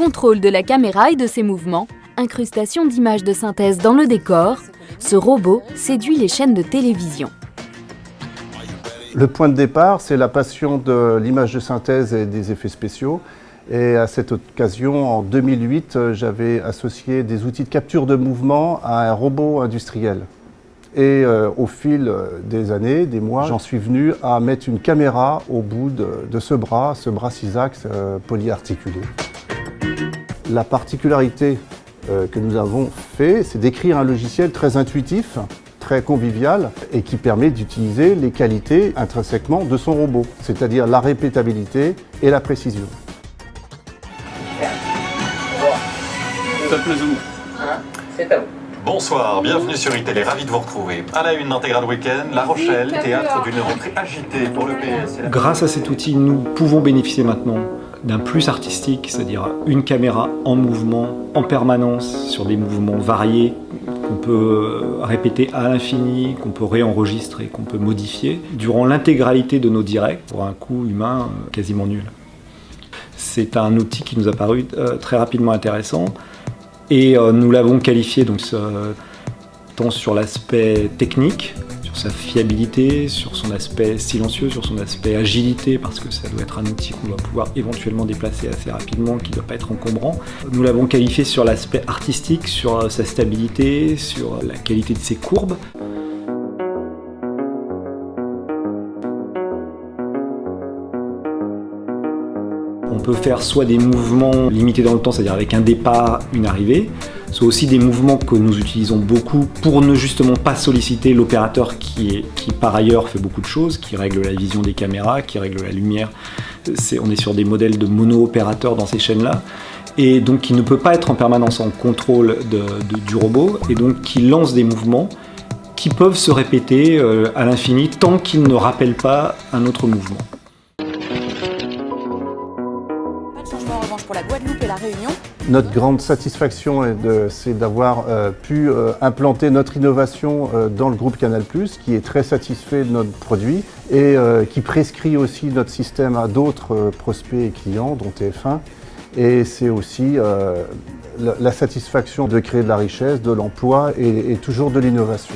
Contrôle de la caméra et de ses mouvements, incrustation d'images de synthèse dans le décor, ce robot séduit les chaînes de télévision. Le point de départ, c'est la passion de l'image de synthèse et des effets spéciaux. Et à cette occasion, en 2008, j'avais associé des outils de capture de mouvement à un robot industriel. Et au fil des années, des mois, j'en suis venu à mettre une caméra au bout de ce bras 6 axes polyarticulé. La particularité que nous avons fait, c'est d'écrire un logiciel très intuitif, très convivial et qui permet d'utiliser les qualités intrinsèquement de son robot, c'est-à-dire la répétabilité et la précision. Top le zoom. C'est à vous. Bonsoir, bienvenue sur iTélé, ravi de vous retrouver. À la une d'Intégral Week-end, La Rochelle, théâtre d'une rentrée agitée pour le PS. Grâce à cet outil, nous pouvons bénéficier maintenant d'un plus artistique, c'est-à-dire une caméra en mouvement, en permanence, sur des mouvements variés, qu'on peut répéter à l'infini, qu'on peut réenregistrer, qu'on peut modifier, durant l'intégralité de nos directs, pour un coût humain quasiment nul. C'est un outil qui nous a paru très rapidement intéressant, et nous l'avons qualifié donc, tant sur l'aspect technique, sur sa fiabilité, sur son aspect silencieux, sur son aspect agilité, parce que ça doit être un outil qu'on doit pouvoir éventuellement déplacer assez rapidement, qui ne doit pas être encombrant. Nous l'avons qualifié sur l'aspect artistique, sur sa stabilité, sur la qualité de ses courbes. On peut faire soit des mouvements limités dans le temps, c'est-à-dire avec un départ, une arrivée, soit aussi des mouvements que nous utilisons beaucoup pour ne justement pas solliciter l'opérateur qui par ailleurs fait beaucoup de choses, qui règle la vision des caméras, qui règle la lumière. On est sur des modèles de mono-opérateurs dans ces chaînes-là, et donc qui ne peut pas être en permanence en contrôle du robot, et donc qui lance des mouvements qui peuvent se répéter à l'infini tant qu'ils ne rappellent pas un autre mouvement. En revanche pour la Guadeloupe et la Réunion. Notre grande satisfaction, c'est d'avoir pu implanter notre innovation dans le groupe Canal+, qui est très satisfait de notre produit et qui prescrit aussi notre système à d'autres prospects et clients, dont TF1. Et c'est aussi la satisfaction de créer de la richesse, de l'emploi et toujours de l'innovation.